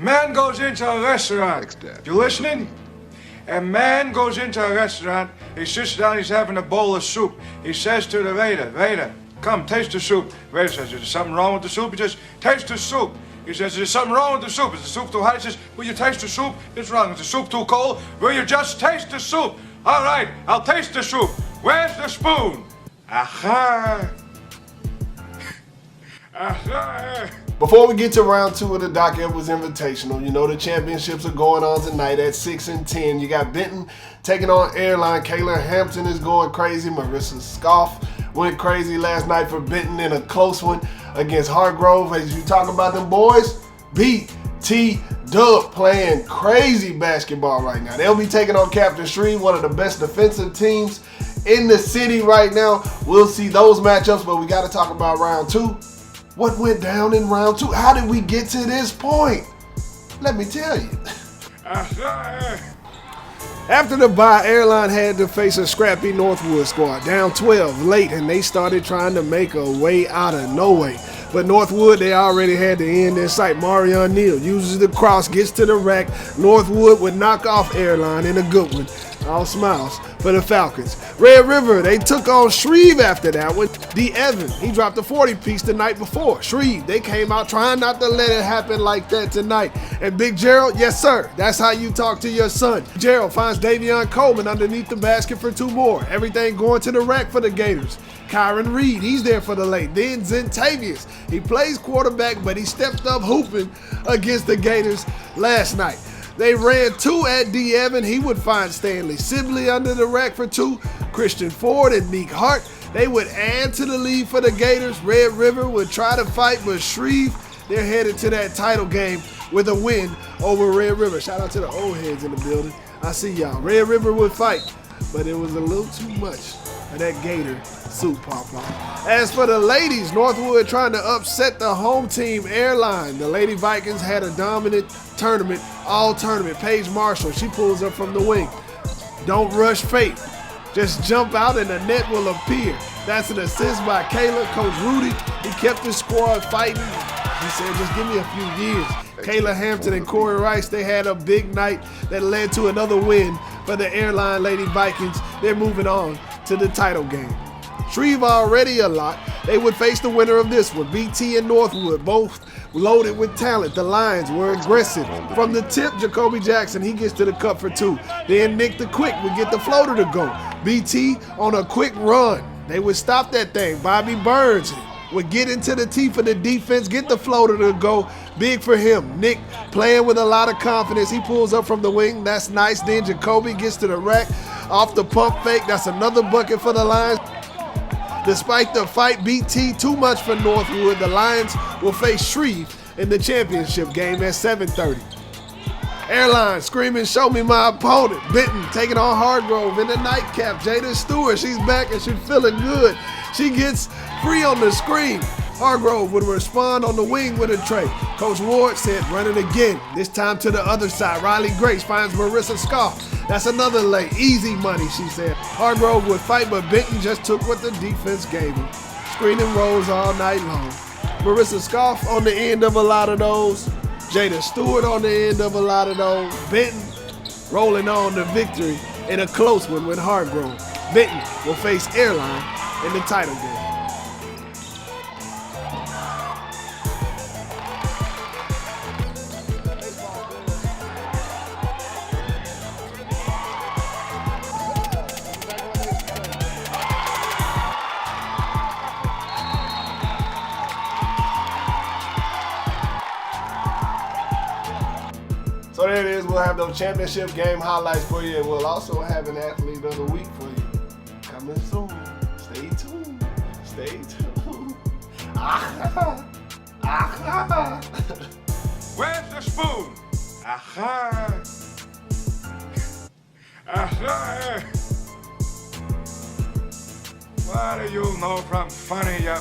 Man goes into a restaurant. You listening? A man goes into a restaurant, he sits down, he's having a bowl of soup. He says to the waiter, come, taste the soup. Waiter says, is there something wrong with the soup? He says, taste the soup. He says, is there something wrong with the soup? Is the soup too hot? He says, will you taste the soup? It's wrong. Is the soup too cold? Will you just taste the soup? All right, I'll taste the soup. Where's the spoon? Aha. Aha. Before we get to round 2 of the Doc Edwards Invitational, you know the championships are going on tonight at 6 and 10. You got Benton taking on Airline. Kayla Hampton is going crazy. Marissa Scoff went crazy last night for Benton in a close one against Hargrove. As you talk about them boys, BT Dub playing crazy basketball right now. They'll be taking on Captain Shreve, one of the best defensive teams in the city right now. We'll see those matchups, but we got to talk about round 2. What went down in round 2? How did we get to this point? Let me tell you. After the bye, Airline had to face a scrappy Northwood squad, down 12 late, and they started trying to make a way out of no way. But Northwood, they already had the end in sight. Marion Neal uses the cross, gets to the rack. Northwood would knock off Airline in a good one. All smiles for the Falcons. Red River, they took on Shreve after that one. D. Evan, he dropped a 40-piece the night before. Shreve, they came out trying not to let it happen like that tonight. And Big Gerald, yes sir, that's how you talk to your son. Gerald finds Davion Coleman underneath the basket for 2 more. Everything going to the rack for the Gators. Kyron Reed, he's there for the late. Then Zentavius, he plays quarterback, but he stepped up hooping against the Gators last night. They ran 2 at D. Evan. He would find Stanley Sibley under the rack for 2. Christian Ford and Neek Hart, they would add to the lead for the Gators. Red River would try to fight, but Shreve, they're headed to that title game with a win over Red River. Shout out to the old heads in the building. I see y'all. Red River would fight, but it was a little too much of that Gator soup pop-pop. As for the ladies, Northwood trying to upset the home team Airline. The Lady Vikings had a dominant tournament, all tournament. Paige Marshall, she pulls up from the wing. Don't rush fate. Just jump out and the net will appear. That's an assist by Kayla. Coach Rudy, he kept his squad fighting. He said, just give me a few years. Kayla Hampton and Corey Rice, they had a big night that led to another win for the Airline Lady Vikings. They're moving on to the title game. Shreve already a lot. They would face the winner of this one. BT and Northwood, both loaded with talent. The Lions were aggressive. From the tip, Jacoby Jackson, he gets to the cup for 2. Then Nick the Quick would get the floater to go. BT on a quick run. They would stop that thing. Bobby Burns would get into the tee for the defense, get the floater to go. Big for him. Nick playing with a lot of confidence. He pulls up from the wing. That's nice. Then Jacoby gets to the rack. Off the pump fake. That's another bucket for the Lions. Despite the fight, BT too much for Northwood. The Lions will face Shreve in the championship game at 7:30. Airline screaming, show me my opponent. Benton taking on Hargrove in the nightcap. Jada Stewart, she's back and she's feeling good. She gets free on the screen. Hargrove would respond on the wing with a tray. Coach Ward said, run it again. This time to the other side. Riley Grace finds Marissa Scoff. That's another lay. Easy money, she said. Hargrove would fight, but Benton just took what the defense gave him. Screening rolls all night long. Marissa Scoff on the end of a lot of those. Jada Stewart on the end of a lot of those. Benton rolling on to victory in a close one with Hargrove. Benton will face Airline in the title game. So there it is. We'll have those championship game highlights for you, and we'll also have an athlete of the week for you coming soon. Stay tuned. Stay tuned. Where's the spoon? Aha. Aha. What do you know from funny, you